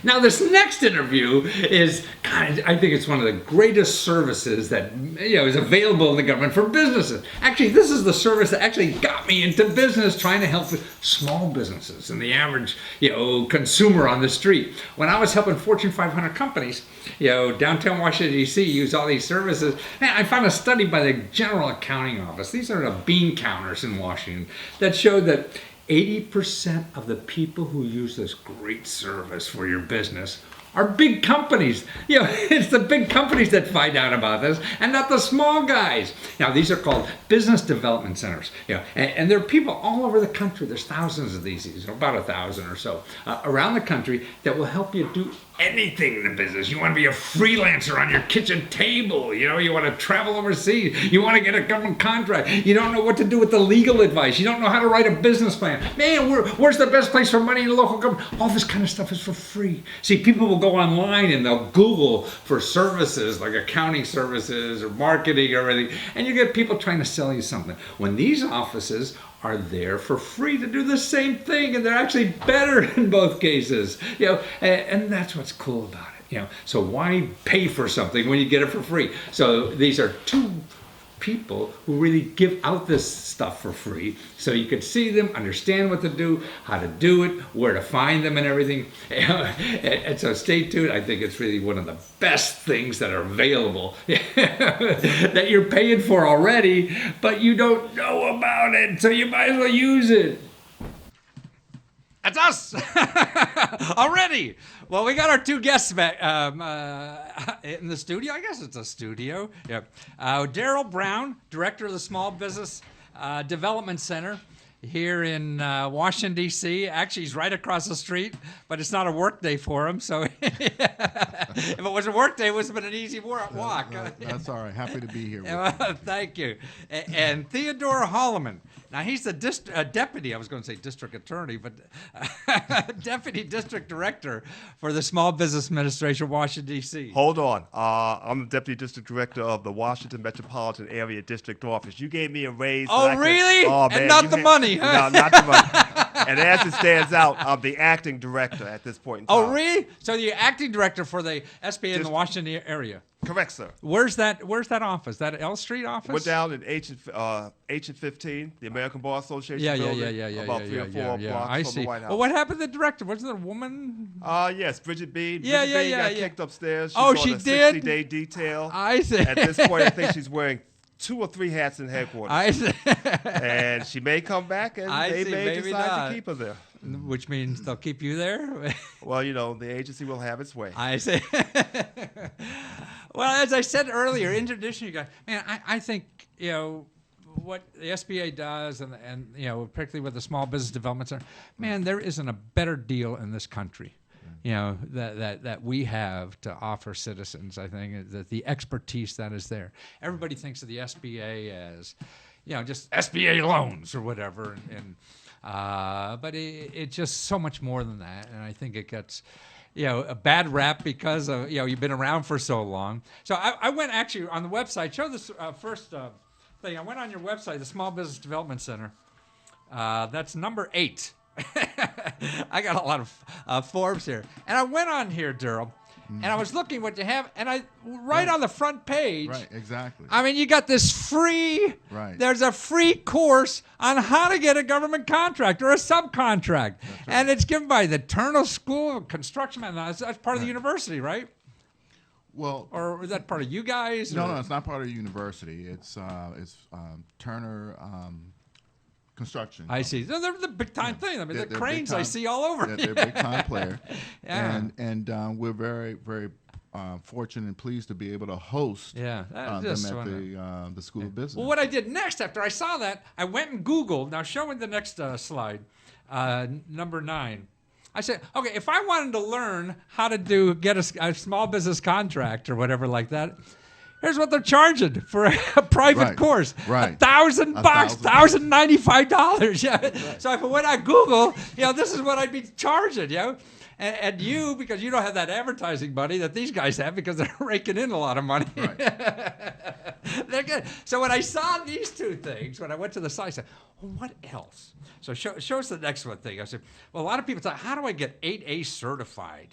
Now, this next interview is, God, I think it's one of the greatest services that is available in the government for businesses. Actually, this is the service that actually got me into business, trying to help small businesses and the average consumer on the street. When I was helping Fortune 500 companies, downtown Washington D.C. use all these services. Man, I found a study by the General Accounting Office. These are the bean counters in Washington that showed that 80% of the people who use this great service for your business are big companies. It's the big companies that find out about this and not the small guys. Now, these are called business development centers. And there are people all over the country. There's thousands of these about 1,000 or so around the country that will help you do anything in the business. You want to be a freelancer on your kitchen table. You want to travel overseas. You want to get a government contract. You don't know what to do with the legal advice. You don't know how to write a business plan. Man, where's the best place for money in the local government? All this kind of stuff is for free. See, people will go online and they'll Google for services like accounting services or marketing or everything, and you get people trying to sell you something. When these offices are there for free to do the same thing, and they're actually better in both cases. And that's what's cool about it. So why pay for something when you get it for free? So these are two people who really give out this stuff for free, so you can see them, understand what to do, how to do it, where to find them, and everything. And so stay tuned. I think it's really one of the best things that are available that you're paying for already, but you don't know about it, so you might as well use it. That's us already. Well, we got our two guests back in the studio. I guess it's a studio. Yep. Daryl Brown, director of the Small Business Development Center here in Washington, D.C. Actually, he's right across the street, but it's not a work day for him. So if it was a work day, it would have been an easy walk. That's all right. Happy to be here. Thank you. And Theodore Holloman. Now, he's the deputy, I was going to say district attorney, but deputy district director for the Small Business Administration of Washington, D.C. Hold on. I'm the deputy district director of the Washington Metropolitan Area District Office. You gave me a raise. Oh, really? Oh, man, and not the money, huh? No, not the money. And as it stands out, I'm the acting director at this point in time. Oh, really? So you're acting director for the SBA in the Washington area? Correct, sir. Where's that office? That L Street office? We're down in H and 15, the American Bar Association building. About 3 or 4 blocks from the White House. Well, what happened to the director? Wasn't there a woman? Yes, Bridget Bean. Bridget Bean got kicked upstairs. She's on she a did? 60-day detail. I see. At this point, I think she's wearing 2 or 3 hats in headquarters. I see. And she may come back, and they may decide to keep her there. Which means they'll keep you there? Well, the agency will have its way. I see. Well, as I said earlier, introducing you guys, man, I think, what the SBA does and particularly with the Small Business Development Center, man, there isn't a better deal in this country, that we have to offer citizens. I think that the expertise that is there. Everybody thinks of the SBA as, just SBA loans or whatever, but it's just so much more than that, and I think it gets a bad rap because of, you've been around for so long. So I went actually on the website, show this first thing. I went on your website, the Small Business Development Center. That's number 8. I got a lot of Forbes here. And I went on here, Daryl, and I was looking what you have, and right on the front page. Right, exactly. I mean, you got this free, there's a free course on how to get a government contract or a subcontract. Right. And it's given by the Turner School of Construction. That's part of the university, right? Well, or is that part of you guys? No, it's not part of the university. It's Turner Construction. I see. So they're the big time thing. I mean, the cranes I see all over. They're a big time player. And we're very, very fortunate and pleased to be able to host them at the School of Business. Well, what I did next after I saw that, I went and Googled. Now, show me the next slide, number 9. I said, okay, if I wanted to learn how to get a small business contract or whatever like that, here's what they're charging for a private course. Right. $1,000, $1,095. Yeah. Right. So if I went on Google, this is what I'd be charging, And you, because you don't have that advertising money that these guys have because they're raking in a lot of money. Right. They're good. So when I saw these two things, when I went to the site, I said, well, what else? So show us the next one thing. I said, well, a lot of people say, how do I get 8A certified?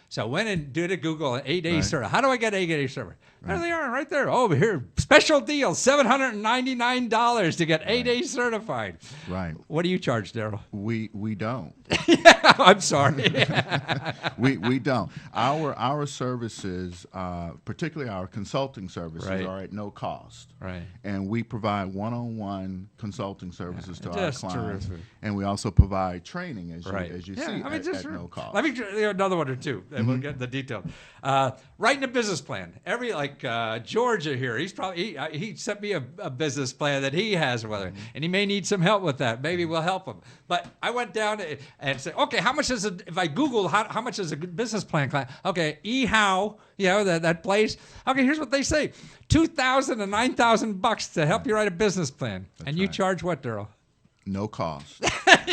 So went and did a Google 8A certified. How do I get 8A certified? There they are, right there. Over here, special deal, $799 to get 8A certified. Right. What do you charge, Daryl? We don't. I'm sorry. we don't. Our services, particularly our consulting services, are at no cost. Right. And we provide one-on-one consulting services to our clients. Terrific. And we also provide training, as you see, at no cost. Let me another one or two, and we'll get the detail. Writing a business plan. Georgia here, he sent me a business plan that he has with her, and he may need some help with that. Maybe we'll help him. But I went down and said, okay, how much is it? If I Google how much is a good business plan client? Okay, eHow, that place. Okay, here's what they say: $2,000 to $9,000 to help you write a business plan. And you charge what, Daryl? No cost.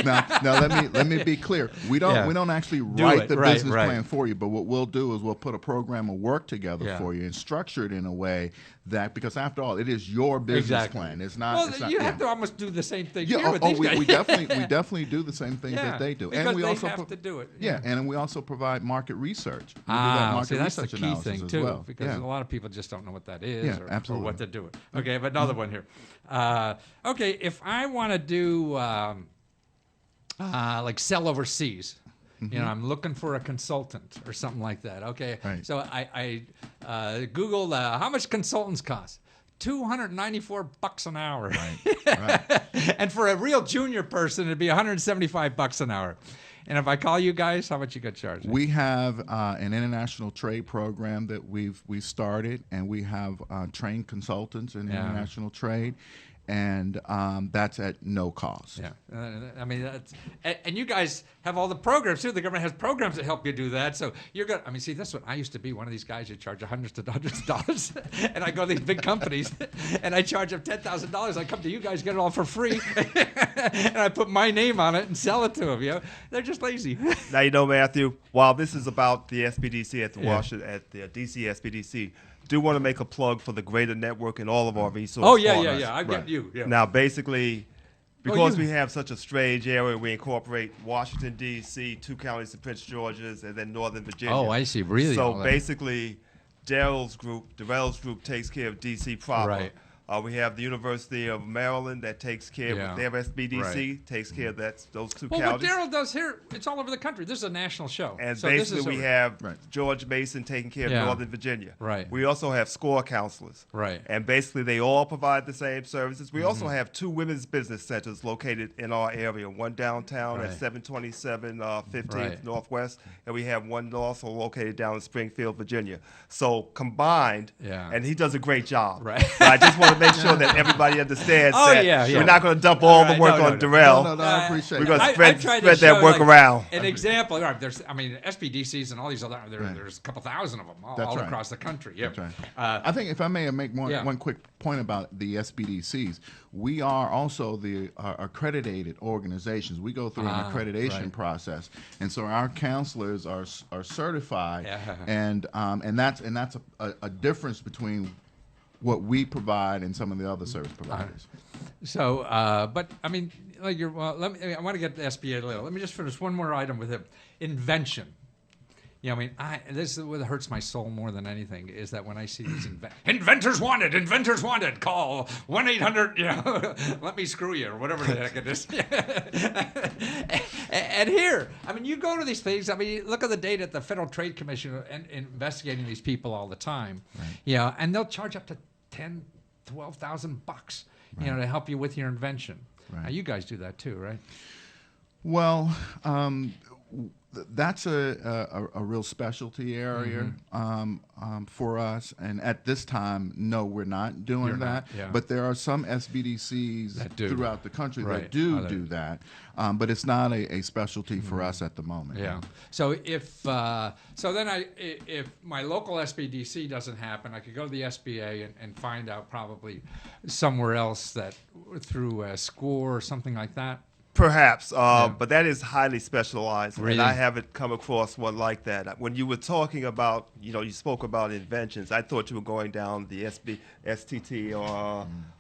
Now let me be clear. We don't actually write the business plan for you, but what we'll do is we'll put a program of work together for you and structure it in a way that, because after all, it is your business plan. It's not. Well, it's not, you have to almost do the same thing here with these guys. we definitely do the same things that they do, because and we they also have to do it. Yeah, and we also provide market research. We do that market that's the research key thing as too, well. because a lot of people just don't know what that is or what to do with. Okay, but another one here. Okay, if I want to do like sell overseas. I'm looking for a consultant or something like that. Okay, so I Googled how much consultants cost. $294 an hour. Right. And for a real junior person, it'd be $175 an hour. And if I call you guys, how much you got charged? We have an international trade program that we've started, and we have trained consultants in international trade. And that's at no cost. Yeah, I mean, and you guys have all the programs too. The government has programs that help you do that. So you're gonna. I mean, see, that's what I used to be. One of these guys who charge hundreds of dollars, and I go to these big companies, and I charge them $10,000. I come to you guys, get it all for free, and I put my name on it and sell it to them. They're just lazy. Now Matthew. While this is about the SBDC at the DC SBDC. Do want to make a plug for the greater network and all of our resource partners. I get you. Yeah. Now, basically, because we have such a strange area, we incorporate Washington, D.C., 2 counties of Prince George's, and then Northern Virginia. Oh, I see. Really? So basically, Darrell's group takes care of D.C. proper. Right. We have the University of Maryland that takes care of their SBDC, takes care of those 2 counties. What Darrell does here, it's all over the country. This is a national show. And so basically we have George Mason taking care of Northern Virginia. Right. We also have SCORE counselors. Right. And basically they all provide the same services. We also have 2 women's business centers located in our area, one downtown at 727 15th Northwest, and we have one also located down in Springfield, Virginia. So combined, and he does a great job. Right. But I just want to make sure that everybody understands that we're not going to dump all the work on Darrell. No, I appreciate it. We're going to spread that work around. An example, there's, SBDCs and all these other, there's a couple thousand of them all across the country. Yeah. That's right. I think if I may make one quick point about the SBDCs, we are also the accredited organizations. We go through an accreditation process, and so our counselors are certified, and that's a difference between what we provide and some of the other service providers. So, but I mean, I want to get to the SBA a little. Let me just finish one more item with him. Invention. This is what hurts my soul more than anything is that when I see these inventors wanted, call 1-800, let me screw you, or whatever the heck it is. And here, you go to these things, look at the data at the Federal Trade Commission and investigating these people all the time, and they'll charge up to $10,000, $12,000, to help you with your invention. Right. Now, you guys do that too, right? Well, that's a real specialty area for us, and at this time, no, we're not doing that. But there are some SBDCs throughout the country that do that, but it's not a specialty for us at the moment. Yeah. So if if my local SBDC doesn't happen, I could go to the SBA and find out probably somewhere else that through SCORE or something like that. Perhaps, but that is highly specialized, Really? and I haven't come across one like that. When you were talking about, you spoke about inventions, I thought you were going down the STT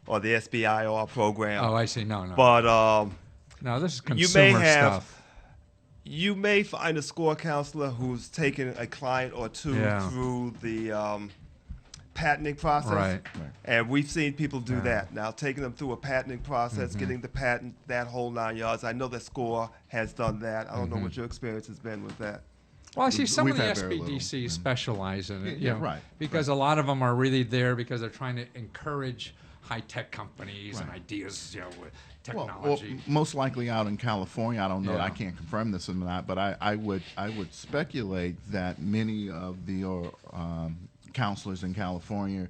or the SBIR program. Oh, I see. No. But No, this is you may consumer have, stuff. you may find a score counselor who's taken a client or two through the patenting process. Right. And we've seen people do that. Now, taking them through a patenting process, getting the patent, that whole 9 yards. I know that SCORE has done that. I don't know what your experience has been with that. Well, I see some of We've the had very SBDCs specialize in it, Yeah, you know, right, because a lot of them are really there because they're trying to encourage high-tech companies and Right. ideas, you know, with Well, technology. most likely out in California. I don't know. Yeah. I can't confirm this or not, but I would speculate that many of the counselors in California,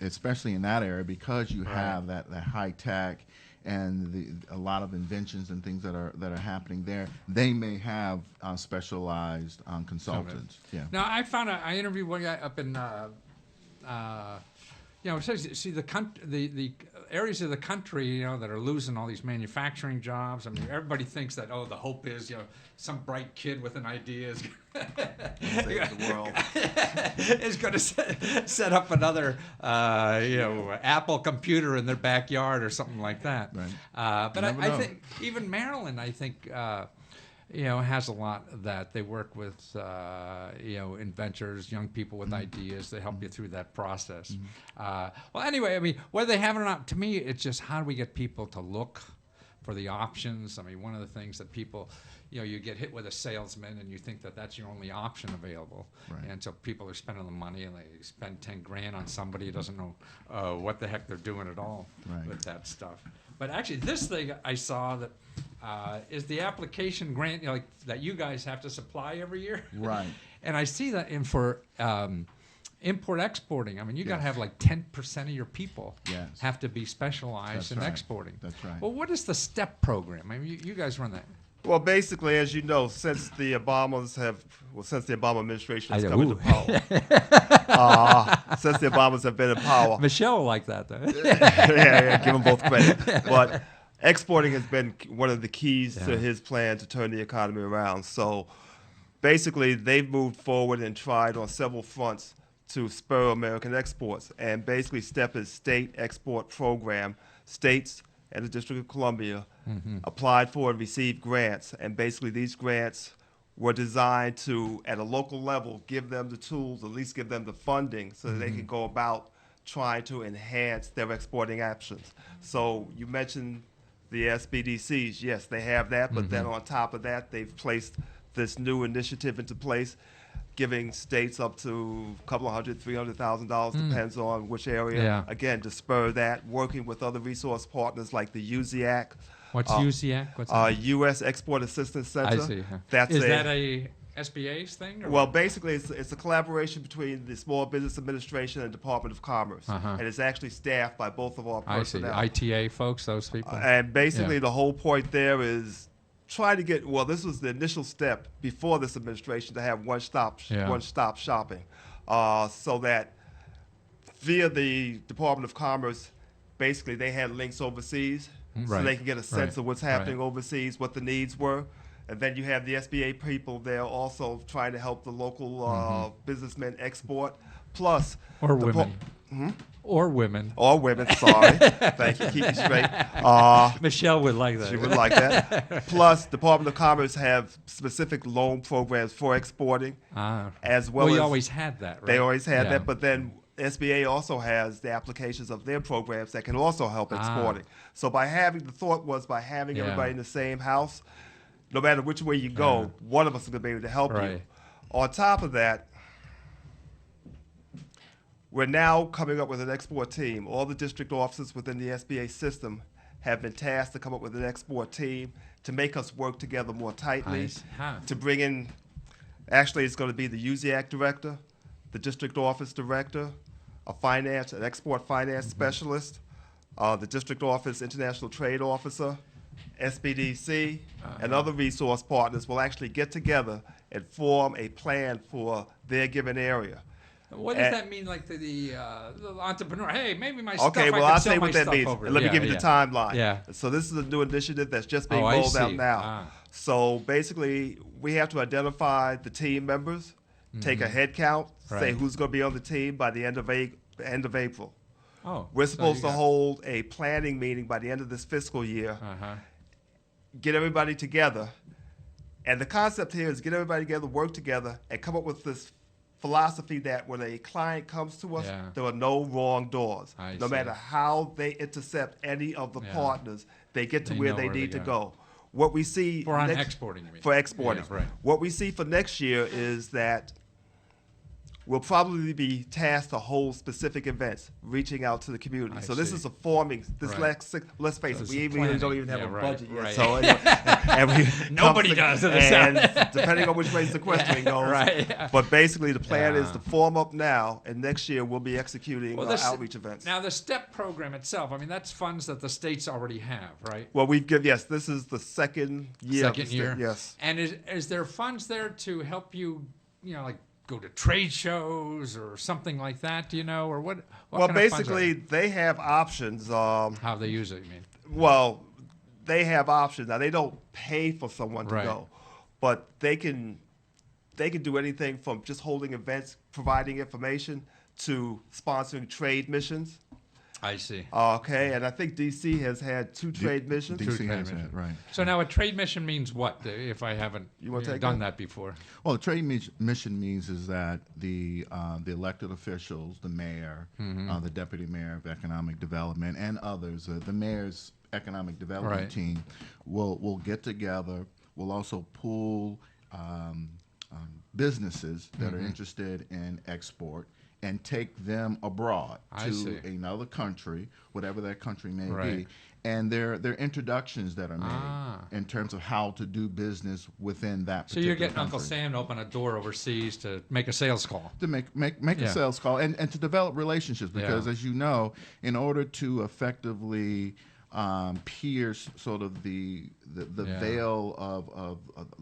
especially in that area, because you have that high tech and a lot of inventions and things that are happening there, they may have specialized consultants. Yeah. Now, I interviewed one guy up in, you know, see the areas of the country, you know, that are losing all these manufacturing jobs. I mean, everybody thinks that, the hope is, some bright kid with an idea is Save the world. is going to set up another, Apple computer in their backyard or something like that. Right. But never I know. think even Maryland, has a lot of that. They work with, inventors, young people with ideas. They help you through that process. Well, anyway, I mean, whether they have it or not, to me, it's just how do we get people to look for the options? I mean, one of the things that people, you get hit with a salesman and you think that that's your only option available. Right. And so people are spending the money and they spend 10 grand on somebody who doesn't know what the heck they're doing at all with that stuff. But actually, this thing I saw that is the application grant that you guys have to supply every year. Right. And I see that for import exporting. I mean, you got to have like 10% of your people have to be specialized in exporting. That's right. Well, what is the STEP program? I mean, you guys run that. Well, basically, as you know, since the Obama administration has come into power, since the Obamas have been in power, Michelle will like that, though. give them both credit. But exporting has been one of the keys to his plan to turn the economy around. So basically, they've moved forward and tried on several fronts to spur American exports. And basically, STEP is State Export Program. States and the District of Columbia applied for and received grants. And basically, these grants were designed to, at a local level, give them the tools, at least give them the funding so that they can go about trying to enhance their exporting options. So you mentioned the SBDCs. Yes, they have that, but then on top of that, they've placed this new initiative into place, giving states up to a couple of $300,000, depends on which area. Yeah. Again, to spur that, working with other resource partners like the USIAC. What's USIAC? What's that? U.S. Export Assistance Center. I see. That's Is that a SBA's thing? Or well, basically, it's a collaboration between the Small Business Administration and Department of Commerce, and it's actually staffed by both of our personnel. I see. ITA folks, those people. And basically, the whole point there is try to get. Well, this was the initial step before this administration to have one-stop shopping, so that via the Department of Commerce, basically they had links overseas, so they can get a sense of what's happening overseas, what the needs were. And then you have the SBA people there also trying to help the local businessmen export. Plus, or women. Or women. Or women, sorry. Thank you. Keep me straight. Michelle would like that. She would like that. Plus, Department of Commerce have specific loan programs for exporting. As well as you always had that, right? They always had that, but then SBA also has the applications of their programs that can also help exporting. So by having everybody in the same house, no matter which way you go, one of us is going to be able to help you. On top of that, we're now coming up with an export team. All the district offices within the SBA system have been tasked to come up with an export team to make us work together more tightly, to bring in, actually it's going to be the USIAC director, the district office director, an export finance specialist, the district office international trade officer, SBDC, and other resource partners will actually get together and form a plan for their given area. What does that mean, like the entrepreneur? Hey, maybe my stuff. Okay, well, I I'll can sell say my what that stuff means. over. And let me give you the timeline. Yeah. So this is a new initiative that's just being I rolled out see. now. So basically, we have to identify the team members, take a head count, say Right. who's going to be on the team by the end of April. Oh, We're so supposed you to got- hold a planning meeting by the end of this fiscal year, get everybody together. And the concept here is get everybody together, work together, and come up with this philosophy that when a client comes to us, Yeah. there are no wrong doors. I No see. matter how they intercept any of the Yeah. partners, they get to They where know they where they need to go. go. What we see For on exporting, you mean? for exporting. Yeah, right. What we see for next year is that we'll probably be tasked to hold specific events, reaching out to the community. I So this see. is a forming. This Right. let's face So it, it's we really planning. don't even have Yeah, a right, budget yet. right. So and we Nobody does in the and South. depending on which way sequestering goes. right. But basically, the plan is Yeah. to form up now, and next year we'll be executing this- outreach events. Now the STEP program itself. I mean, that's funds that the states already have, right? Well, this is the second year. of the Second year. Yes. And is there funds there to help you, like go to trade shows or something like that? Do you know, or what Well, kind of funds are basically, they have options. how they use it? You mean? Well, they have options. Now they don't pay for someone to Right. go, but they can do anything from just holding events, providing information, to sponsoring trade missions. I see. Okay, and I think DC has had two trade missions. DC trade has mission. that, right. So now a trade mission means what? If I haven't You wanna take done that? that before. Well, the trade mission means is that the elected officials, the mayor, the deputy mayor of economic development, and others, the mayor's economic development Right. team, will get together. Will also pool businesses that are interested in export and take them abroad I see. to another country, whatever that country may Right. be. And there are introductions that are made Ah. in terms of how to do business within that So particular you're getting Uncle country. Sam to open a door overseas to make a sales call. To make Yeah. a sales call and to develop relationships, because Yeah. as you know, in order to effectively pierce sort of the Yeah. veil of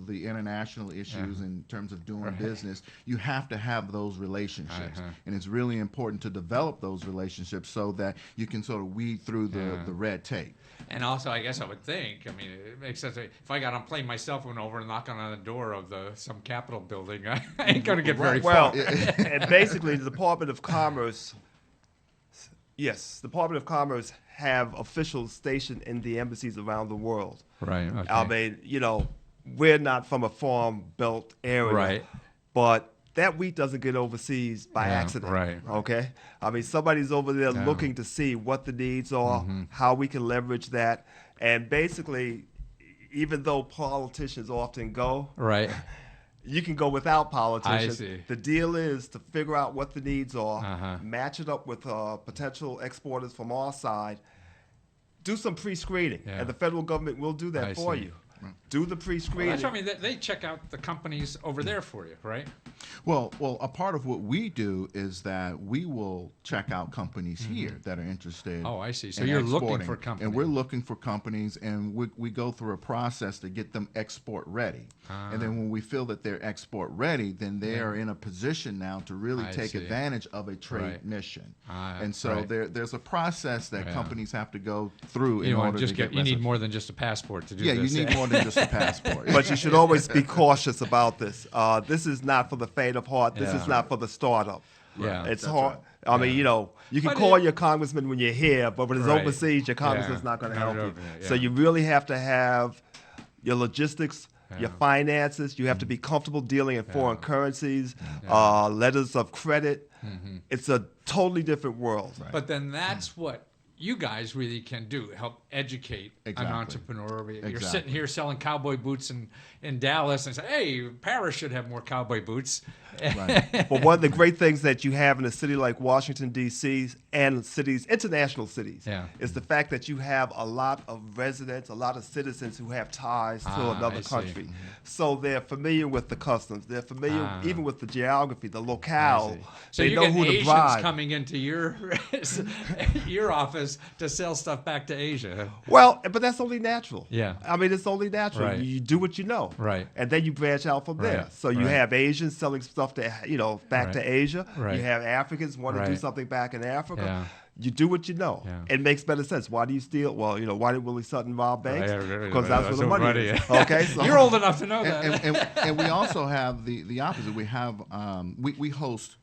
the international issues in terms of doing business, you have to have those relationships. And it's really important to develop those relationships so that you can sort of weed through the red tape. And also, I guess I would think, I mean, it makes sense. If I got on plane my cell phone over and knocking on the door of some Capitol building, I ain't going to get very Well, far. and basically, the Department of Commerce, Department of Commerce have officials stationed in the embassies around the world. Right. Okay. I mean, we're not from a farm belt area, Right. but that wheat doesn't get overseas by Yeah, accident. right. Okay. I mean, somebody's over there Yeah. looking to see what the needs are, how we can leverage that, and basically, even though politicians often go, Right. you can go without politicians. see. The deal is to figure out what the needs are, Uh-huh. match it up with potential exporters from our side, do some pre-screening, Yeah. and the federal government will do that I for see. you. Do the Well, pre-screening. that's what I mean. They check out the companies over there for you, right? Well, a part of what we do is that we will check out companies here that are interested. Oh, I see. So in you're looking exporting. for companies. And we're looking for companies, and we go through a process to get them export ready. And then when we feel that they're export ready, then they are in a position now to really I take see. advantage of a trade Right. mission. Ah, And so right. there's a process that Yeah. companies have to go through in You order want just to get you need recipe- more than just a passport to do Yeah, this. you need more than just a passport. But you should always be cautious about this. This is not for the faint of heart. This Yeah. is not for the startup. Yeah. It's That's hard. right. I mean, you can But call your congressman when you're here, but when it's Right. overseas, your congressman's Yeah. not going to Not help you. over there, So yeah. you really have to have your logistics, your Yeah. finances. You have to be comfortable dealing in foreign currencies, letters of credit. It's a totally different world. But then that's what you guys really can do, help educate Exactly. an entrepreneur. You're Exactly. sitting here selling cowboy boots in Dallas and say, hey, Paris should have more cowboy boots. Right. But one of the great things that you have in a city like Washington, D.C., and cities, international cities, Yeah. is the fact that you have a lot of residents, a lot of citizens who have ties to another I see. country. So they're familiar with the customs. They're familiar even with the geography, the I locale. see. So They you know get who to Asians bribe. coming into your your office to sell stuff back to Asia. Well, but that's only natural. Yeah. I mean, it's only natural. Right. You do what you know. Right. And then you branch out from there. Right. So you Right. have Asians selling stuff to, back to Right. Asia. Right. You have Africans want to do Right. something back in Africa. Yeah. You do what you know. Yeah. It makes better sense. Why do you steal? Well, why did Willie Sutton rob banks? Right. Because that's where the money is. Okay, so You're old enough to know that. And we also have the opposite. We have we host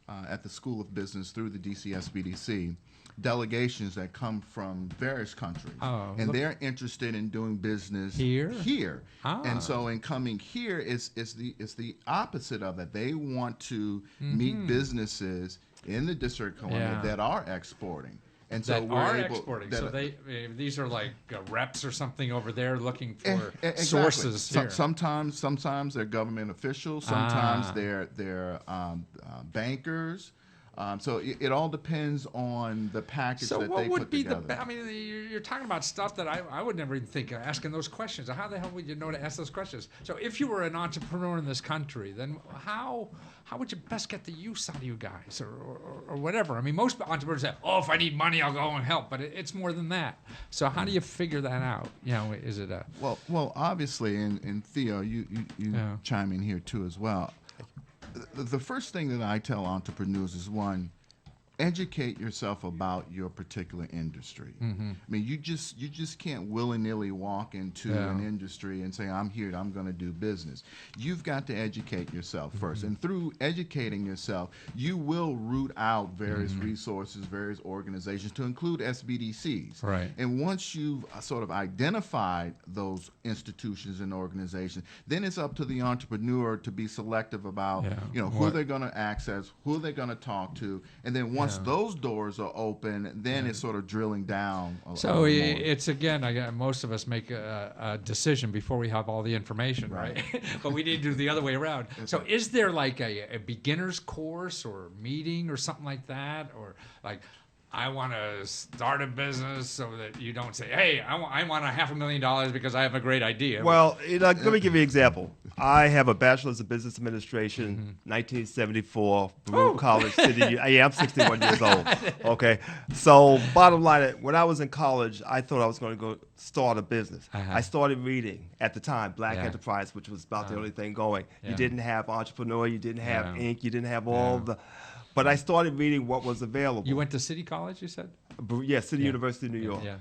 at the School of Business through the DCSBDC delegations that come from various countries, and they're interested in doing business here. And so in coming here, it's the opposite of that. They want to meet businesses in the District of Columbia that are exporting. And so that we're are able, exporting. that, So these are like reps or something over there looking for exactly. sources here. Sometimes they're government officials. Sometimes they're bankers. So it all depends on the package that they put together. I mean, you're talking about stuff that I would never even think of asking those questions. How the hell would you know to ask those questions? So if you were an entrepreneur in this country, then how would you best get the use out of you guys or whatever? I mean, most entrepreneurs say, oh, if I need money, I'll go and help. But it's more than that. So how do you figure that out? Is it a... Well, obviously, and Theo, you chime in here too as well. The first thing that I tell entrepreneurs is, one, educate yourself about your particular industry. I mean, you just can't willy-nilly walk into an industry and say, I'm here, I'm going to do business. You've got to educate yourself first. And through educating yourself, you will root out various resources, various organizations, to include SBDCs. Right. And once you've sort of identified those institutions and organizations, then it's up to the entrepreneur to be selective about who they're going to access, who they're going to talk to, and then once those doors are open, then it's sort of drilling down. So it's, again, most of us make a decision before we have all the information, right? But we need to do the other way around. So is there like a beginner's course or meeting or something like that? Or like, I want to start a business, so that you don't say, hey, I want $500,000 because I have a great idea. Well, let me give you an example. I have a bachelor's of business administration, 1974, Baruch College City. I'm 61 years old. Okay, so bottom line, when I was in college, I thought I was going to go start a business. I started reading at the time Black Enterprise, which was about the only thing going. You didn't have Entrepreneur, you didn't have Inc., you didn't have all the. But I started reading what was available. You went to City College, you said? Yeah, City University of New York. Yeah.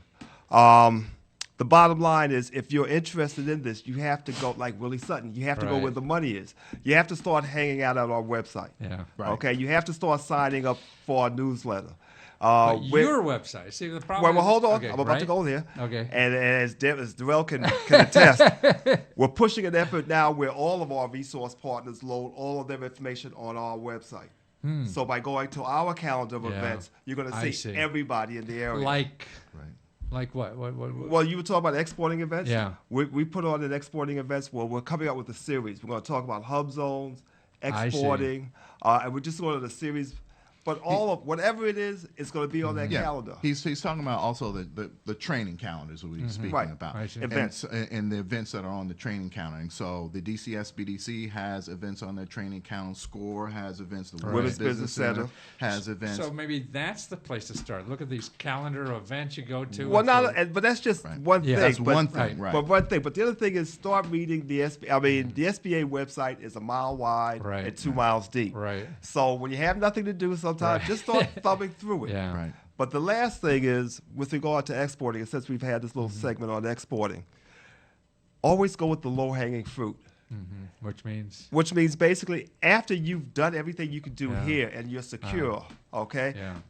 The bottom line is, if you're interested in this, you have to go, like Willie Sutton, you have to go where the money is. You have to start hanging out at our website. Yeah. Right. Okay, you have to start signing up for our newsletter. Your website. See, the problem well, hold on. Okay, I'm about to go there. Okay. And as Darrell can attest, we're pushing an effort now where all of our resource partners load all of their information on our website. So by going to our calendar of events, you're going to see everybody in the area. Like what? Well, you were talking about exporting events. Yeah. We put on an exporting events. Well, we're coming out with a series. We're going to talk about hub zones, exporting, and we're just going to the series. But all of whatever it is, it's going to be on that calendar. He's talking about also the training calendars that we're speaking about. Events. And the events that are on the training calendar. And so the DCSBDC has events on their training calendar. SCORE has events. The Women's Business Center has events. So maybe that's the place to start. Look at these calendar events you go to. Well, but that's just one thing. That's one thing, right. But one thing. But the other thing is start reading the SBA. I mean, the SBA website is a mile wide and 2 miles deep. Right. So when you have nothing to do, sometimes just start thumbing through it. Yeah. Right. But the last thing is, with regard to exporting, and since we've had this little segment on exporting, always go with the low-hanging fruit. Which means basically after you've done everything you can do here and you're secure,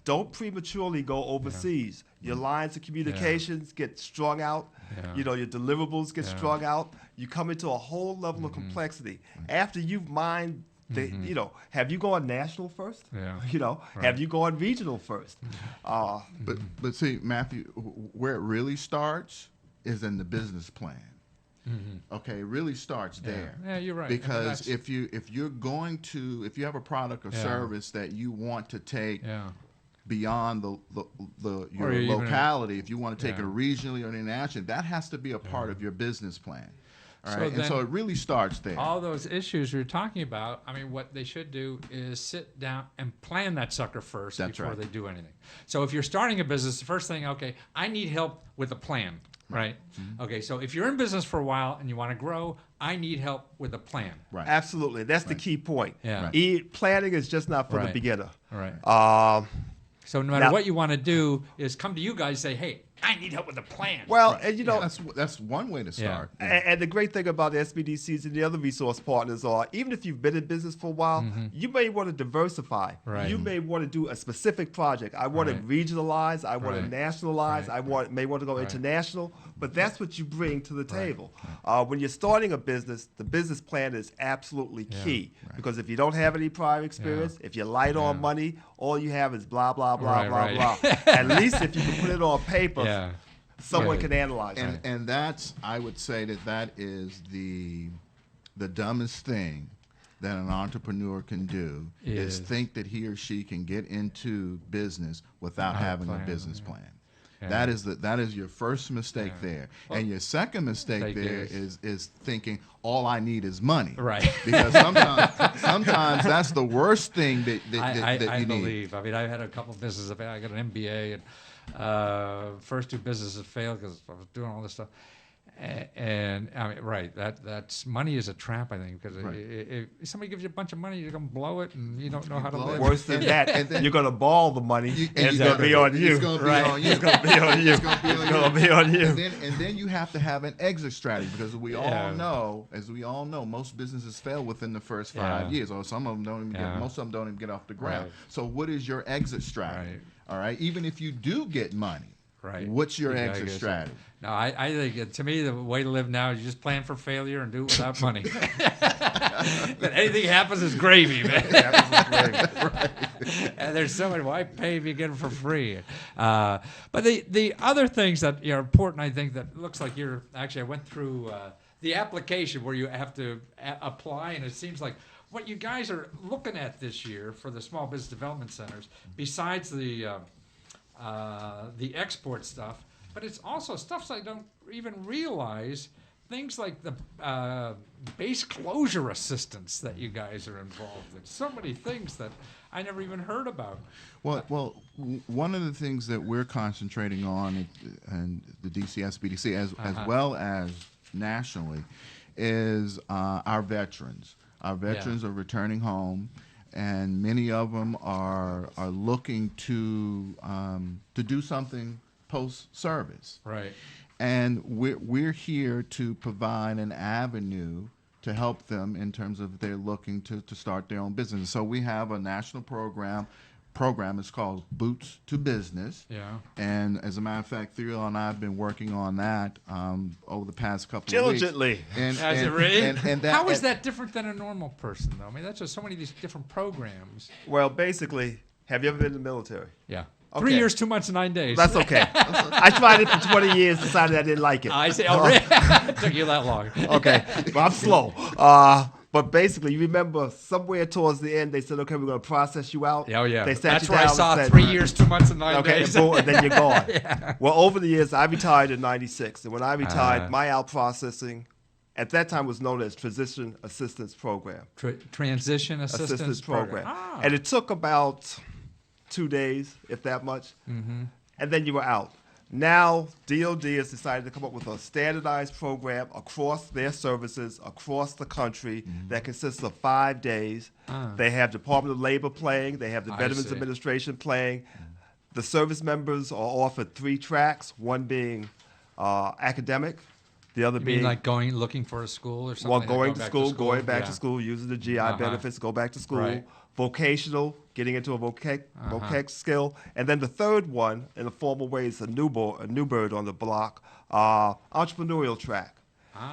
don't prematurely go overseas. Your lines of communications get strung out. Your deliverables get strung out. You come into a whole level of complexity. After you've mined have you gone national first? Have you gone regional first? But see, Matthew, where it really starts is in the business plan. Okay, it really starts there. Yeah, you're right. Because if you have a product or service that you want to take beyond your locality, if you want to take it regionally or internationally, that has to be a part of your business plan. All right, and so it really starts there. All those issues you're talking about, I mean, what they should do is sit down and plan that sucker first before they do anything. So if you're starting a business, the first thing, okay, I need help with a plan, right? Mm-hmm. Okay, so if you're in business for a while and you want to grow, I need help with a plan. Right. Absolutely. That's the key point. Yeah. Planning is just not for the beginner. Right. So no matter what you want to do is come to you guys and say, hey, I need help with a plan. Well, and you know, that's one way to start. Yeah. And the great thing about the SBDCs and the other resource partners are, even if you've been in business for a while, you may want to diversify. Right. You may want to do a specific project. I want to regionalize. I want to nationalize. I may want to go international. But that's what you bring to the table. When you're starting a business, the business plan is absolutely key. Because if you don't have any prior experience, if you're light on money, all you have is blah, blah, blah, blah, blah. At least if you can put it on paper, someone can analyze it. And that's, I would say that is the dumbest thing that an entrepreneur can do is think that he or she can get into business without having a business plan. That is your first mistake there. Well, and your second mistake there is thinking all I need is money. Right. Because sometimes that's the worst thing that you need. I believe. I mean, I had a couple of businesses. I got an MBA, and first two businesses failed because I was doing all this stuff. And I mean, that's money is a trap, I think, because if somebody gives you a bunch of money, you're going to blow it, and you don't know how to live. Worse than that, and then you're going to borrow the money, and it's going to be on you. It's going to be on you. It's going to be on you. It's going to be on you. And then you have to have an exit strategy, because we all know, most businesses fail within the first 5 years, or some of them don't even most of them don't even get off the ground. So what is your exit strategy? All right, even if you do get money. Right. What's your exit strategy? No, I think, to me, the way to live now is you just plan for failure and do it without money. But anything happens is gravy, man. And there's so many, why pay if you get it for free? But the other things that are important, I think, that looks like I went through the application where you have to apply, and it seems like what you guys are looking at this year for the Small Business Development Centers, besides the export stuff, but it's also stuff I don't even realize, things like the base closure assistance that you guys are involved in. So many things that I never even heard about. Well, one of the things that we're concentrating on, and the DC SBDC, as well as nationally, is our veterans. Our veterans are returning home, and many of them are looking to do something post-service. Right. And we're here to provide an avenue to help them in terms of they're looking to start their own business. So we have a national program. It's called Boots to Business. Yeah. And as a matter of fact, Thuriel and I have been working on that over the past couple diligently. of weeks. Is it really? How is that different than a normal person, though? I mean, that's just so many of these different programs. Well, basically, have you ever been in the military? Yeah. Okay. 3 years, 2 months, and 9 days. That's okay. I tried it for 20 years, decided I didn't like it. I say, oh, really? It took you that long. Okay. Well, I'm slow. But basically, you remember somewhere towards the end, they said, okay, we're going to process you out. Oh, yeah. They sat That's you where I down saw and said, 3 years, 2 months, and 9 days. Okay, and then you're gone. Well, over the years, I retired in 96. And when I retired, my out processing at that time was known as Transition Assistance Program. Transition Assistance Program. Ah. And it took about 2 days, if that much. Mm-hmm. And then you were out. Now, DOD has decided to come up with a standardized program across their services, across the country, that consists of 5 days. They have Department of Labor playing. They have the Veterans Administration playing. The service members are offered 3 tracks, one being academic, the other being like looking for a school or something? Well, going to back to school, using the GI benefits, go back to school. Right. Vocational, getting into a voc skill. And then the third one, in a formal way, is a new bird on the block, entrepreneurial track.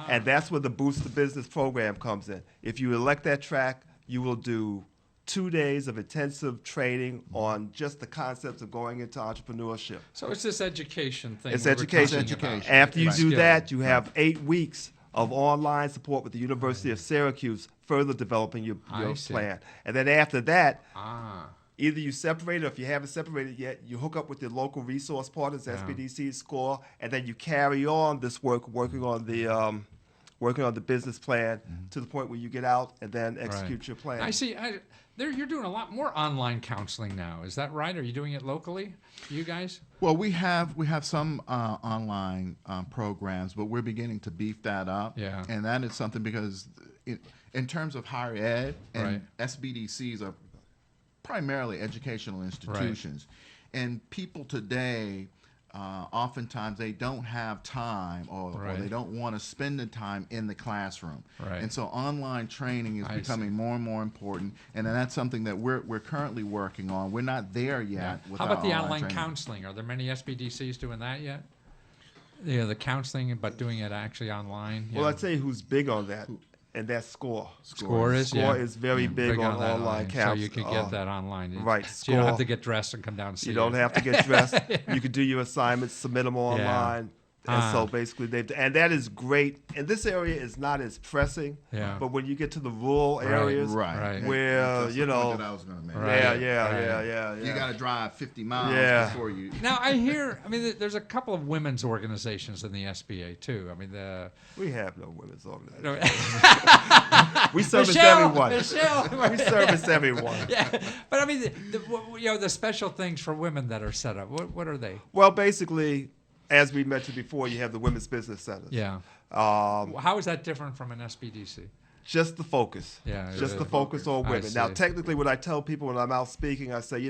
And that's where the Boost to Business program comes in. If you elect that track, you will do 2 days of intensive training on just the concepts of going into entrepreneurship. So it's this education thing. It's education. After you do that, you have 8 weeks of online support with the University of Syracuse, further developing your plan. And then after that, either you separate, or if you haven't separated yet, you hook up with your local resource partners, SBDC, SCORE, and then you carry on this working on the business plan to the point where you get out and then execute your plan. I see. You're doing a lot more online counseling now. Is that right? Are you doing it locally, you guys? Well, we have some online programs, but we're beginning to beef that up. Yeah. And that is something because in terms of higher ed, and SBDCs are primarily educational institutions, and people today, oftentimes they don't have time or they don't want to spend the time in the classroom. Right. And so online training is becoming more and more important, and that's something that we're currently working on. We're not there yet. With How about the online training. counseling? Are there many SBDCs doing that yet? Yeah, the counseling, but doing it actually online. Well, I'd say who's big on that, and that's SCORE. SCORE is very big on online counseling. So you could get that online. Right. So you don't have to get dressed and come down and see You don't have to get dressed. You could do your assignments, submit them online. And so basically, and that is great. And this area is not as pressing. Yeah. But when you get to the rural areas, where you know, that I was gonna make. Yeah. You got to drive 50 miles before you. Now I hear. I mean, there's a couple of women's organizations in the SBA too. I mean, we have no women's organizations. We service everyone. We service everyone. Yeah, but I mean, the special things for women that are set up. What are they? Well, basically, as we mentioned before, you have the women's business centers. Yeah. How is that different from an SBDC? Just the focus. Yeah. Just the focus on women. Now, technically, when I tell people when I'm out speaking, I say,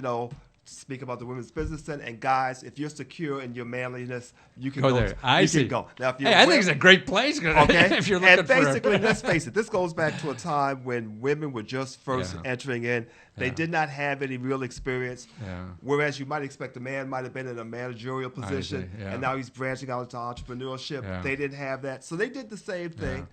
speak about the women's business center. And guys, if you're secure in your manliness, you can go there. I see. Can go. Now, if you're I think it's a great place. Okay. If you're looking and basically, let's face it, this goes back to a time when women were just first entering in. They did not have any real experience. Yeah. Whereas you might expect a man might have been in a managerial position, and now he's branching out into entrepreneurship. Yeah. They didn't have that. So they did the same thing. Yeah.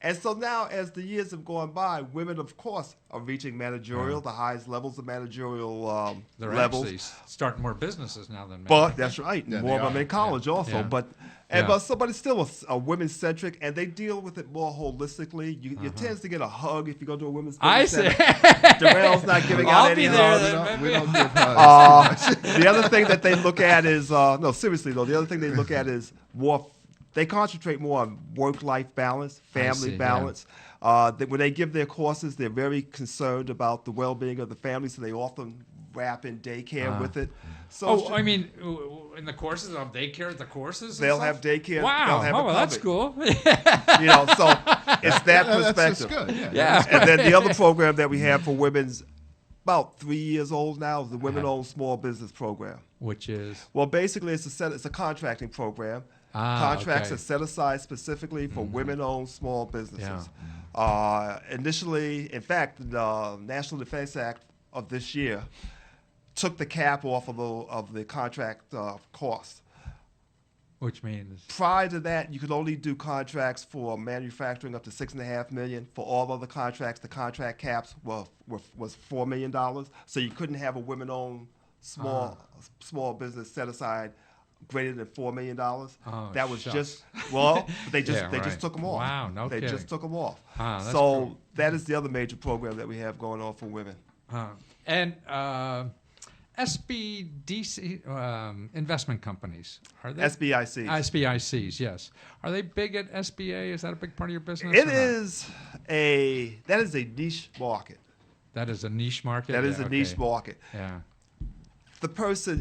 And so now, as the years have gone by, women, of course, are reaching managerial, the highest levels of managerial They're levels. Actually starting more businesses now than men. But that's right. More of them in college also. Yeah. But it's still a women-centric, and they deal with it more holistically. You tend to get a hug if you go to a women's business center. Darrell's not giving out any hugs. We don't give hugs. The other thing that they look at is, no, seriously though, the other thing they look at is more. They concentrate more on work-life balance, family balance. Yeah. When they give their courses, they're very concerned about the well-being of the family, so they often wrap in daycare with it. So I mean, in the courses, they'll have daycare at the courses? They'll have daycare. Wow. They'll have that's cool. So it's that perspective. That's good. Yeah. And then the other program that we have for women's about 3 years old now is the Women-Owned Small Business Program. Which is? Well, basically, it's a contracting program. Contracts are set aside specifically for women-owned small businesses. Yeah. Initially, in fact, the National Defense Act of this year took the cap off of the contract cost. Which means? Prior to that, you could only do contracts for manufacturing up to $6.5 million. For all other contracts, the contract caps was $4 million. So you couldn't have a women-owned small business set aside greater than $4 million. That was just they just took them off. Wow, no kidding. They just took them off. So cool. That is the other major program that we have going on for women. And SBDC investment companies, are they? SBICs. SBICs, yes. Are they big at SBA? Is that a big part of your business? That is a niche market. That is a niche market? That is a niche market. Yeah.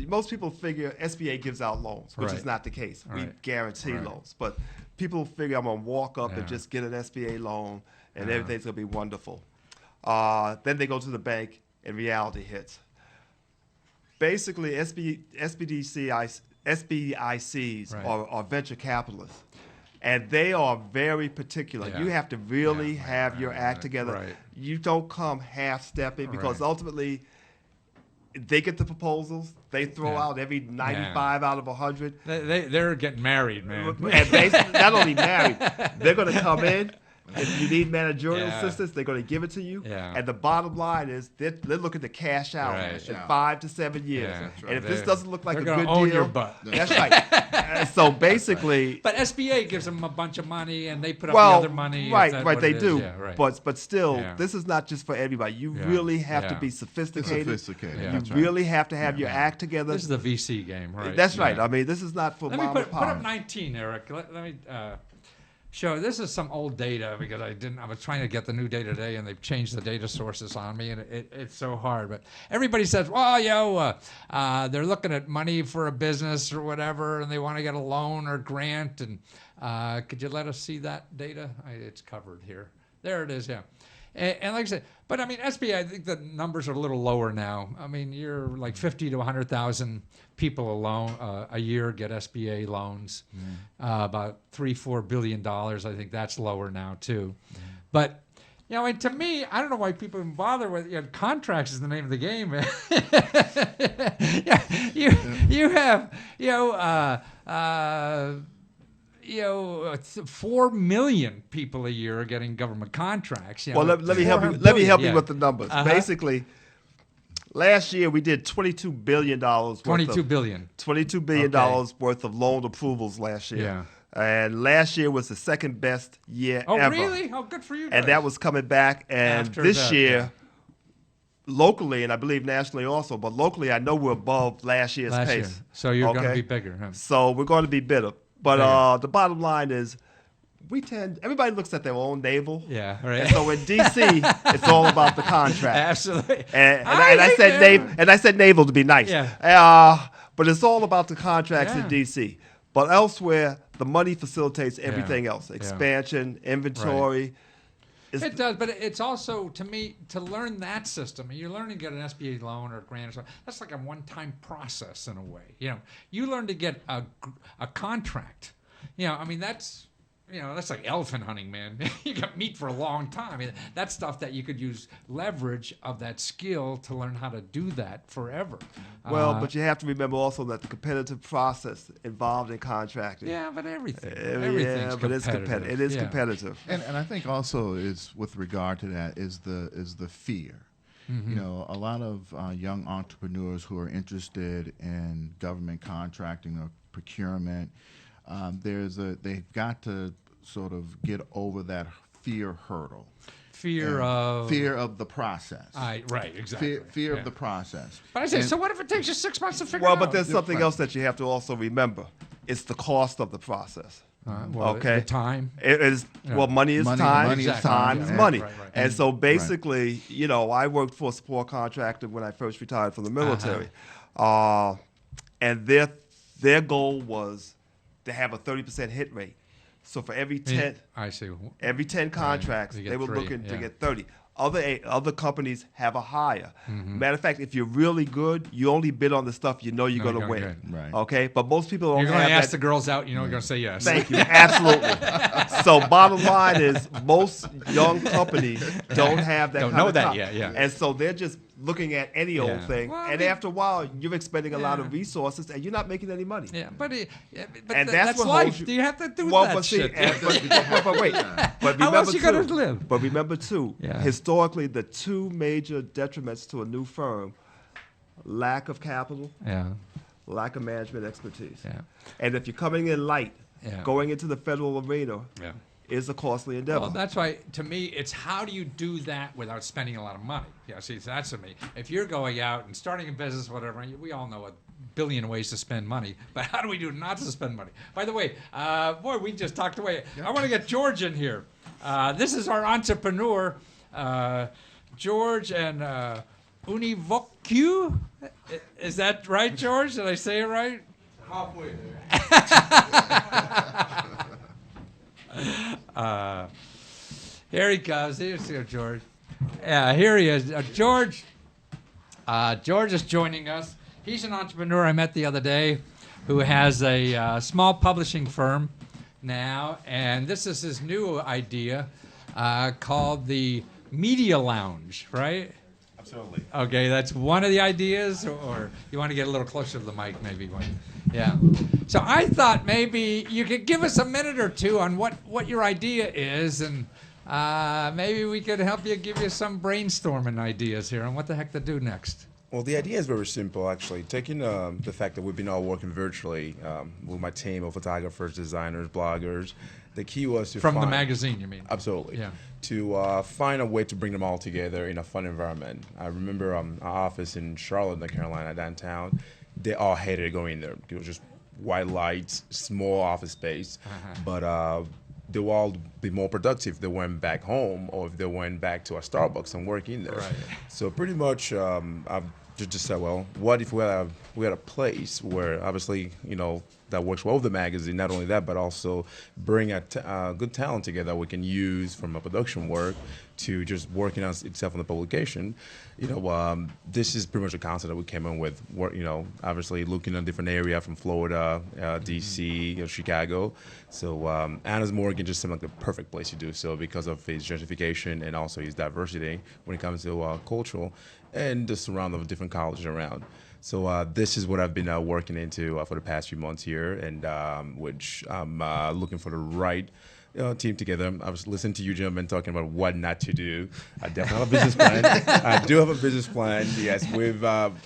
Most people figure SBA gives out loans, which is not the case. We guarantee loans. But people figure I'm going to walk up and just get an SBA loan and everything's going to be wonderful. Then they go to the bank and reality hits. Basically, SBICs are venture capitalists. And they are very particular. Yeah. You have to really have your act together. Right. You don't come half-stepping because ultimately they get the proposals. They throw out every 95 out of 100. They're getting married, man. And not only married, they're going to come in If you need managerial Yeah. assistance, they're going to give it to you. Yeah. And the bottom line is they're looking to cash out Right. in 5 to 7 years. Yeah, that's And if right. this doesn't look like They're a gonna good own deal, your butt. that's right. And so basically, But SBA gives them a bunch of money, and they put up well, the other money. Is right, that right, what they it is? do. Yeah, right. But still, Yeah. this is not just for everybody. You Yeah. really have to Yeah. be It's sophisticated. sophisticated. Yeah. You That's right. really have to have your act together. This is the VC game, right? That's right. Yeah. I mean, this is not for Let me mom put and up pop. 19, Eric. Let me show. This is some old data because I was trying to get the new data today, and they've changed the data sources on me, and it's so hard. But everybody says, well, they're looking at money for a business or whatever, and they want to get a loan or grant. And could you let us see that data? It's covered here. There it is. Yeah. And like I said, but I mean, SBA, I think the numbers are a little lower now. I mean, you're like 50 to 100,000 people alone a year get SBA loans. About $3-4 billion. I think that's lower now too. But you know, and to me, I don't know why people even bother with contracts. Is the name of the game. You have 4 million people a year are getting government contracts. Well, let me help you. 400 Let me help billion, you with the numbers. Basically, last year we did $22 billion. $22 billion. $22 billion worth of loan approvals last year. Yeah. And last year was the second best year Oh, ever. really? Oh, good for you guys. And that was coming back. And After this that, year, locally, and I believe nationally also, but locally, I know we're above last year's last pace. year. So you're going to Okay? be bigger. Huh? So we're going to be better. But Bigger. the bottom line is, everybody looks at their own navel. Yeah, right. And so in DC, it's all about the contract. Absolutely. And I said naval to be nice. Yeah. But it's all about the contracts in Yeah. DC. But elsewhere, the money facilitates everything else: expansion, inventory. It does, but it's also, to me, to learn that system, and you're learning to get an SBA loan or a grant or something, that's like a one-time process in a way. You learn to get a contract. I mean, that's like elephant hunting, man. You got meat for a long time. I mean, that's stuff that you could use leverage of that skill to learn how to do that forever. Well, but you have to remember also that the competitive process involved in contracting. Yeah, but everything. Yeah, Everything's but it's competitive. It is Yeah. competitive. And I think also is with regard to that is the fear. A lot of young entrepreneurs who are interested in government contracting or procurement, they've got to sort of get over that fear hurdle. Fear of the process. Right, exactly. Fear of the process. But I say, so what if it takes you 6 months to figure Well, it out? but there's something else that you have to also remember. It's the cost of the process. Okay. The time. It is money is Money- time. money is Exactly. Time time, is yeah. money. Right. And so basically, I worked for a support contractor when I first retired from the military, and their goal was to have a 30% hit rate. So for every 10, I see. every 10 contracts, You get they were 3, looking to yeah. get 30. Other companies have a higher. Matter of fact, if you're really good, you only bid on the stuff you know you're going to win. get. Right. Okay, but most people don't You're going have to ask that. the girls out, you're going to say yes. Thank you. Absolutely. So bottom line is most young companies don't have that Don't kind know of that time. yet, yeah. And so they're just looking at any old Yeah. thing. Well, I And mean- after a while, you're expending a lot Yeah. of resources and you're not making any money. Yeah, but And that's what life. holds you- Do you have to do Well, that but see, shit? but wait. But How remember else you gonna too- live? But remember too, Yeah. historically, the two major detriments to a new firm: lack of capital, Yeah, lack of management expertise. yeah, And if you're coming in light, Yeah. going into the federal arena yeah. is a costly endeavor. Well, that's why, to me, it's how do you do that without spending a lot of money? See, that's to me. If you're going out and starting a business, whatever, we all know a billion ways to spend money, but how do we do not to spend money? By the way, we just talked away. I want to get George in here. This is our entrepreneur, George and Univokyu. Is that right, George? Did I say it right? Halfway there. Here he comes. Here's George. Yeah, here he is. George. George is joining us. He's an entrepreneur I met the other day who has a small publishing firm now, and this is his new idea called the Media Lounge, right? Absolutely. Okay, that's one of the ideas, or you want to get a little closer to the mic, maybe. Yeah. So I thought maybe you could give us a minute or two on what your idea is and Maybe we could help you, give you some brainstorming ideas here on what the heck to do next. Well, the idea is very simple, actually. Taking the fact that we've been all working virtually with my team of photographers, designers, bloggers, the key was to From the find, magazine, you mean? Absolutely. Yeah. To find a way to bring them all together in a fun environment. I remember our office in Charlotte, North Carolina, downtown. They all hated going there. It was just white lights, small office space, but they will all be more productive if they went back home or if they went back to a Starbucks and work in there. Right. So pretty much, I've just said, well, what if we had a place where obviously, that works well with the magazine. Not only that, but also bring a good talent together we can use from a production work to just working on itself on the publication. This is pretty much a concept that we came in with. Obviously looking at different area from Florida, DC, Chicago. So Anna's Morgan just seemed like the perfect place to do so because of his gentrification and also his diversity when it comes to cultural and the surround of different colleges around. So this is what I've been working into for the past few months here, and which I'm looking for the right team together. I was listening to you gentlemen talking about what not to do. I definitely have a business plan. I do have a business plan. Yes,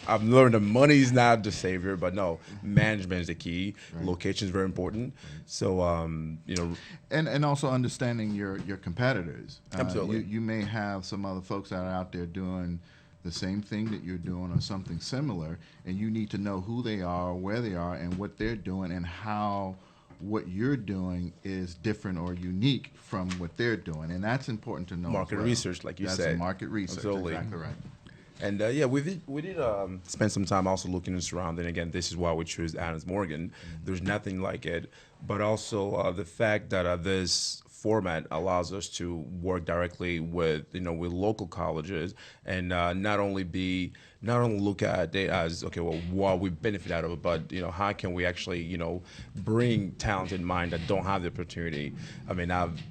I've learned that money is not the savior, but no, management is the key. Right. Location is very important. So and also understanding your competitors. Absolutely, you may have some other folks that are out there doing the same thing that you're doing or something similar, and you need to know who they are, where they are, and what they're doing, and how what you're doing is different or unique from what they're doing, and that's important to know. Market research, like you said. That's market research. Absolutely. Exactly right. And we did spend some time also looking and surrounding. Again, this is why we choose Adams Morgan. There's nothing like it, but also the fact that this format allows us to work directly with with local colleges and not only look at it as okay, well, what we benefit out of it, but how can we actually bring talented mind that don't have the opportunity. I mean, I've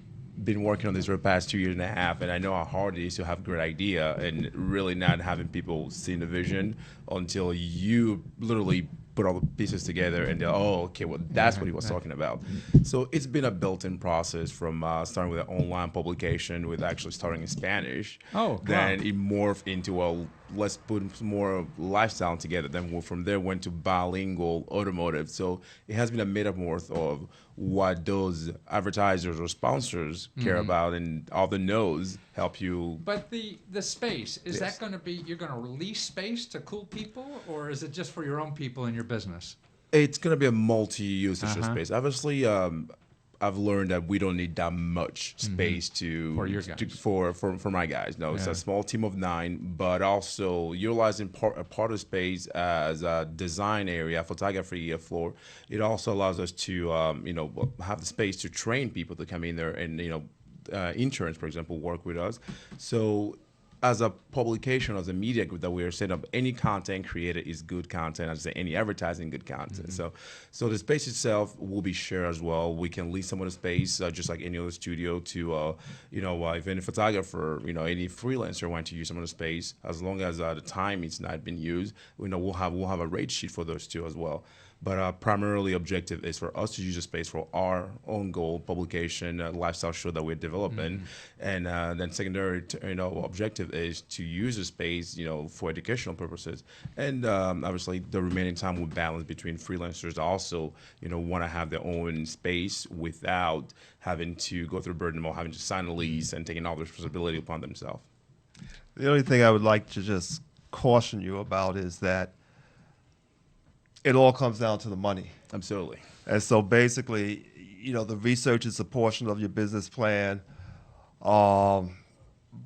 been working on this for the past 2 years and a half, and I know how hard it is to have a great idea and really not having people seeing the vision until you literally put all the pieces together and they're, oh, okay, well, that's what he was talking about. So it's been a built-in process from starting with an online publication with actually starting in Spanish. Oh, then wow. it morphed into let's put more lifestyle together. Then from there went to bilingual automotive. So it has been a metamorph of what those advertisers or sponsors care about, and all the no's help you. But the space, is Yes. that going to be, you're going to release space to cool people, or is it just for your own people in your business? It's going to be a multi-usage space. Obviously, I've learned that we don't need that much space For your guys. For my guys. No, it's a small team of 9, but also utilizing part of space as a design area, photography floor. It also allows us to have the space to train people to come in there and interns, for example, work with us. So as a publication, as a media group that we are setting up, any content created is good content. As I say, any advertising, good content. So the space itself will be shared as well. We can lease some of the space, just like any other studio, to if any photographer, any freelancer want to use some of the space, as long as the time it's not been used, we'll have a rate sheet for those too as well. But primarily objective is for us to use the space for our own goal, publication, lifestyle show that we're developing. And then secondary objective is to use the space, for educational purposes. And obviously the remaining time will balance between freelancers that also, want to have their own space without having to go through the burden of having to sign a lease and taking all the responsibility upon themselves. The only thing I would like to just caution you about is that it all comes down to the money. Absolutely. And so basically, the research is a portion of your business plan. But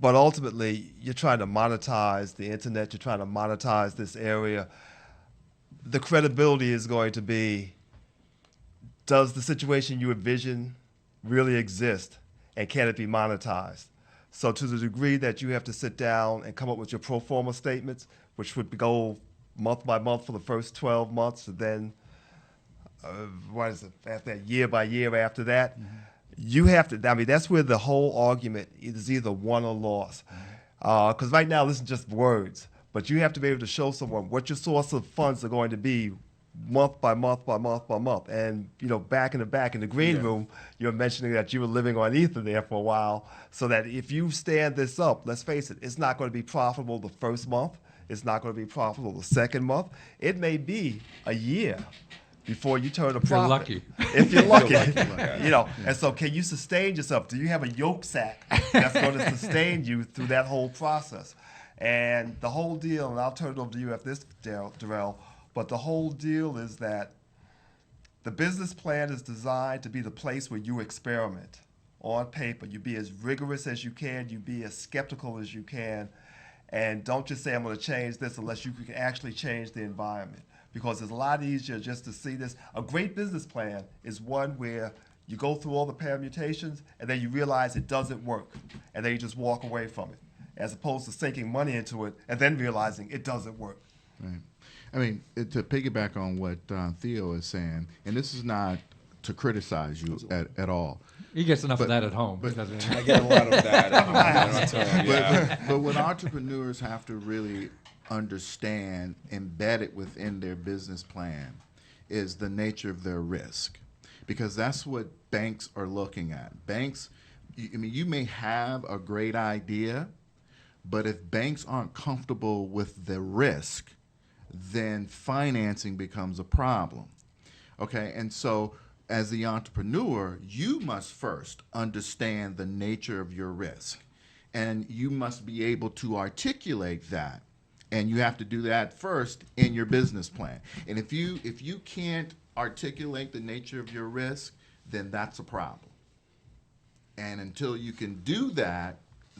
ultimately, you're trying to monetize the internet. You're trying to monetize this area. The credibility is going to be, does the situation you envision really exist? And can it be monetized? So to the degree that you have to sit down and come up with your pro forma statements, which would go month by month for the first 12 months, and then after that, year by year after that, you have to, that's where the whole argument is either won or lost. Because right now, this is just words, but you have to be able to show someone what your source of funds are going to be month by month by month by month. And, back in the green room, you're mentioning that you were living on ether there for a while, so that if you stand this up, let's face it, it's not going to be profitable the first month. It's not going to be profitable the second month. It may be a year before you turn a profit. You're lucky. If you're lucky. And so can you sustain yourself? Do you have a yolk sack that's going to sustain you through that whole process? And the whole deal, and I'll turn it over to you after this, Darrell, but the whole deal is that the business plan is designed to be the place where you experiment on paper. You be as rigorous as you can. You be as skeptical as you can. And don't just say, I'm going to change this unless you can actually change the environment. Because it's a lot easier just to see this. A great business plan is one where you go through all the permutations and then you realize it doesn't work. And then you just walk away from it, as opposed to sinking money into it and then realizing it doesn't work. Right. I mean, to piggyback on what Theo is saying, and this is not to criticize you at all. He gets enough of that at home. I get a lot of that at home. But what entrepreneurs have to really understand, embedded within their business plan, is the nature of their risk. Because that's what banks are looking at. Banks, you may have a great idea, but if banks aren't comfortable with the risk, then financing becomes a problem. Okay, and so as the entrepreneur, you must first understand the nature of your risk, and you must be able to articulate that, and you have to do that first in your business plan. And if you can't articulate the nature of your risk, then that's a problem. And until you can do that,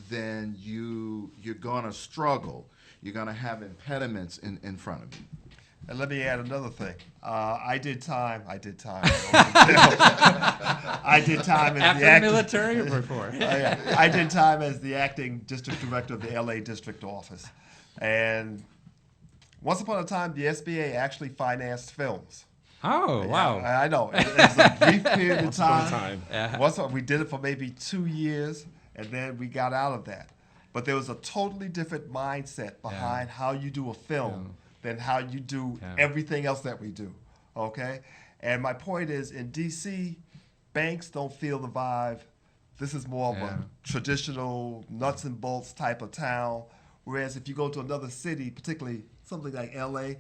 then you're gonna struggle. You're gonna have impediments in front of you. And let me add another thing. I did time. I did time as After the military or before? I did time as the acting district director of the LA district office. And once upon a time, the SBA actually financed films. Oh, wow. I know. It was a brief period of time. Yeah. We did it for maybe 2 years, and then we got out of that. But there was a totally different mindset behind how you do a film than how you do everything else that we do, okay? And my point is, in D.C., banks don't feel the vibe. This is more of a traditional nuts and bolts type of town, whereas if you go to another city, particularly something like L.A.,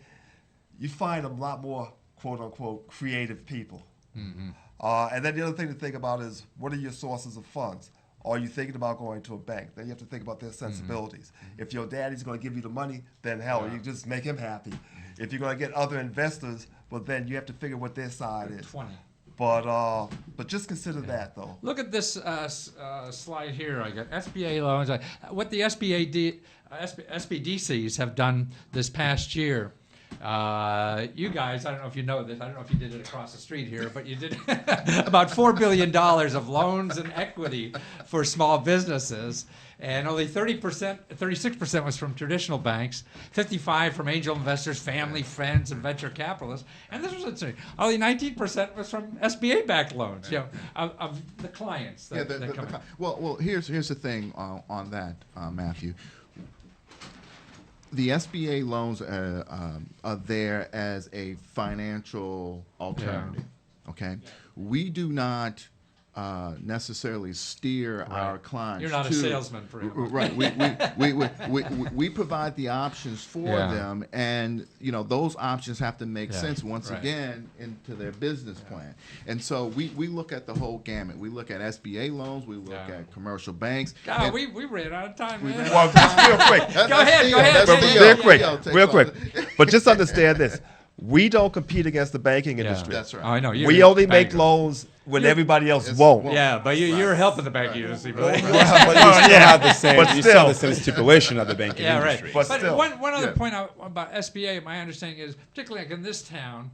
you find a lot more, quote-unquote, creative people. Mm-hmm. And then the other thing to think about is, what are your sources of funds? Are you thinking about going to a bank? Then you have to think about their sensibilities. Mm-hmm. If your daddy's going to give you the money, then hell, you just make him happy. If you're going to get other investors, well, then you have to figure what their side is. 20. But just consider that, though. Look at this slide here. I got SBA loans. What the SBDCs have done this past year. You guys, I don't know if you know this. I don't know if you did it across the street here, but you did about $4 billion of loans and equity for small businesses. And only 36% was from traditional banks, 55% from angel investors, family, friends, and venture capitalists. And this was interesting. Only 19% was from SBA-backed loans, of the clients that come in. Well, here's the thing on that, Matthew. The SBA loans are there as a financial alternative. Okay, we do not necessarily steer our clients. You're not a salesman for him. Right. We provide the options for them, and those options have to make sense once again into their business plan. And so we look at the whole gamut. We look at SBA loans. We look at commercial banks. God, we ran out of time. Man. Well, just real quick. Go ahead. Real quick. But just understand this. We don't compete against the banking industry. That's right. Oh, I know. We only make loans when everybody else won't. Yeah, but you're helping the banking industry. But you still have the same. You still have the same stipulation of the banking industry. But still, one other point about SBA, my understanding is, particularly like in this town,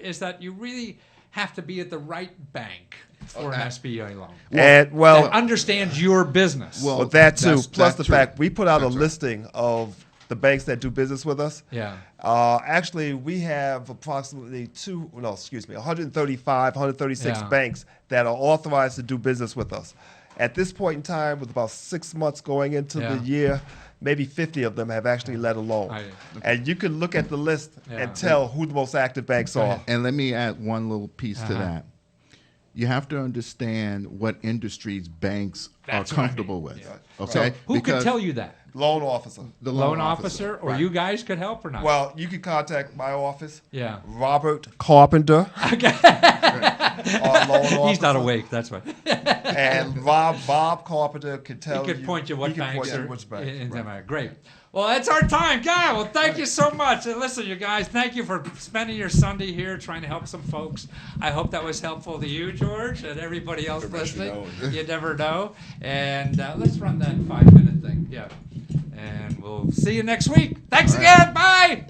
is that you really have to be at the right bank for an SBA loan. And that understands your business. Well, that too. Plus the fact we put out a listing of the banks that do business with us. Yeah. Actually, we have approximately 135, 136 banks that are authorized to do business with us. At this point in time, with about 6 months going into the year, maybe 50 of them have actually let a loan. And you can look at the list and tell who the most active banks are. And let me add one little piece to that. You have to understand what industries banks are comfortable with. Okay? So who could tell you that? Loan officer. The Loan officer, or you guys could help or not? Well, you can contact my office. Yeah. Robert Carpenter. Okay. Our loan officer. He's not awake. That's right. And Bob Carpenter can tell you. He could point you what banks are which bank. in right. Great. Well, that's our time. God, well, thank you so much. And listen, you guys, thank you for spending your Sunday here trying to help some folks. I hope that was helpful to you, George, and everybody else listening. You never know. And let's run that 5-minute thing. Yeah. And we'll see you next week. Thanks again. Bye.